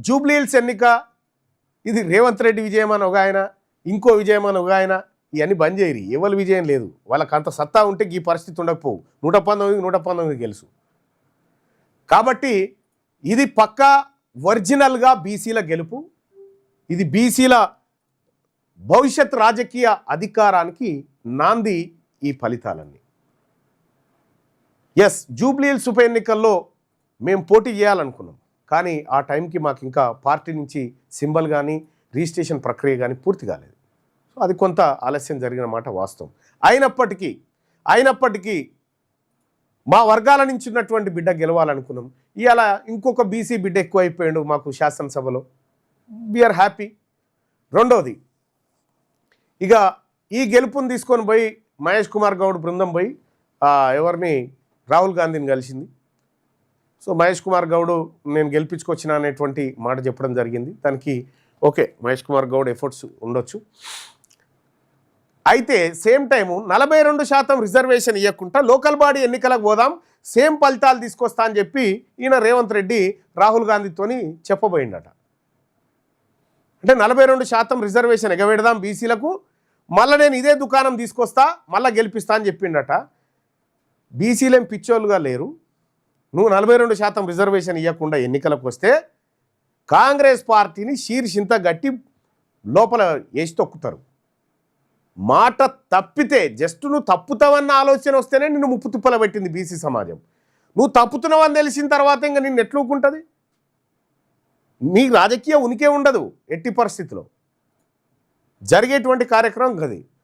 జూబ్లీహిల్స్ ఎన్నిక ఇది రేవంత్ రెడ్డి విజయం అని ఒక ఆయన, ఇంకో విజయం అని ఒక ఆయన, ఇవన్నీ బంద్ చేయరు. ఎవరి విజయం లేదు. వాళ్ళకి అంత సత్తా ఉంటే ఈ పరిస్థితి ఉండకపోవు. 119 గెలుసు. కాబట్టి ఇది పక్కా ఒరిజినల్గా బీసీల గెలుపు. ఇది బీసీల భవిష్యత్ రాజకీయ అధికారానికి నాంది ఈ ఫలితాలన్నీ. ఎస్, జూబ్లీహిల్స్ ఉప ఎన్నికల్లో మేము పోటీ చేయాలనుకున్నాం. కానీ ఆ టైంకి మాకు ఇంకా పార్టీ నుంచి సింబల్ కానీ రిజిస్ట్రేషన్ ప్రక్రియ కానీ పూర్తి కాలేదు. సో అది కొంత ఆలస్యం జరిగిన మాట వాస్తవం. అయినప్పటికీ మా వర్గాల నుంచి ఉన్నటువంటి బిడ్డ గెలవాలనుకున్నాం. ఇవాళ ఇంకొక బీసీ బిడ్డ ఎక్కువైపోయాడు మాకు శాసనసభలో. We are happy. రెండవది, ఇక ఈ గెలుపుని తీసుకొని పోయి మహేష్ కుమార్ గౌడ్ బృందం పోయి ఎవరిని రాహుల్ గాంధీని కలిసింది. సో మహేష్ కుమార్ గౌడ్ నేను గెలిపించుకొచ్చిన అనేటువంటి మాట చెప్పడం జరిగింది. దానికి ఓకే, మహేష్ కుమార్ గౌడ్ ఎఫర్ట్స్ ఉండొచ్చు. అయితే సేమ్ టైము 42% రిజర్వేషన్ ఇవ్వకుండా లోకల్ బాడీ ఎన్నికలకు పోదాం, సేమ్ ఫలితాలు తీసుకొస్తా అని చెప్పి ఈయన రేవంత్ రెడ్డి రాహుల్ గాంధీతోని చెప్పబోయిండట. అంటే 42% రిజర్వేషన్ ఎగబెడదాం బీసీలకు, మళ్ళీ నేను ఇదే దుకాణం తీసుకొస్తా, మళ్ళీ గెలిపిస్తా అని చెప్పిండట. బీసీలేం పిచ్చోళ్ళుగా లేరు. నువ్వు 42% రిజర్వేషన్ ఇవ్వకుండా ఎన్నికలకు వస్తే కాంగ్రెస్ పార్టీని శీర్షింత గట్టి లోపల వేసి తొక్కుతారు. మాట తప్పితే జస్ట్ నువ్వు తప్పుతావన్న ఆలోచన వస్తేనే నిన్ను ముప్పు తిప్పల పెట్టింది బీసీ సమాజం. నువ్వు తప్పుతున్నావని తెలిసిన తర్వాత ఇంకా నిన్ను ఎట్లుకుంటుంది? నీ రాజకీయ ఉనికే ఉండదు ఎట్టి పరిస్థితిలో. జరిగేటువంటి కార్యక్రమం గది.